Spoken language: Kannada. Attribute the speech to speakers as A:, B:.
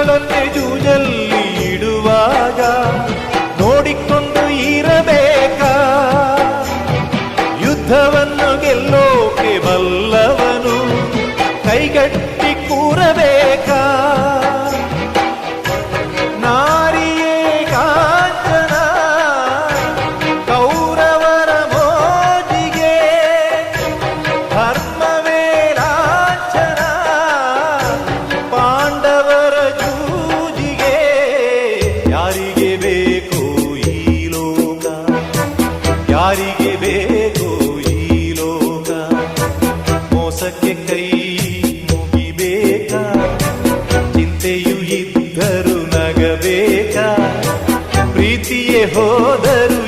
A: ಪ್ರಾಣಗಳನ್ನೇ ಜೂಜಲ್ಲಿ ಇಡುವಾಗ ನೋಡಿಕೊಂಡು ಇರಬೇಕಾ? ಯುದ್ಧವನ್ನು ಗೆಲ್ಲೋಕೆ ಬಲ್ಲವನು ಕೈಗಟ್ಟಿ ಕೂರಬೇಕಾ? ನಾರಿಯೇ ಕಾಂಚನ ಕೌರವರ ಮೋಜಿಗೆ, ಧರ್ಮವೇ ಲಾಂಛನ ಪಾಂಡವರ ಜೂಜಿಗೆ. ಯಾರಿಗೆ ಬೇಕು ಈ ಲೋಕ? ಯಾರಿಗೆ ಬೇಕು ಈ ಲೋಕ? ಮೋಸಕ್ಕೆ ಕೈ ಮುಗಿಬೇಕಾ? ಚಿಂತೆಯು ಇದ್ದರು ನಗಬೇಕಾ? ಪ್ರೀತಿಯೇ ಹೋದರು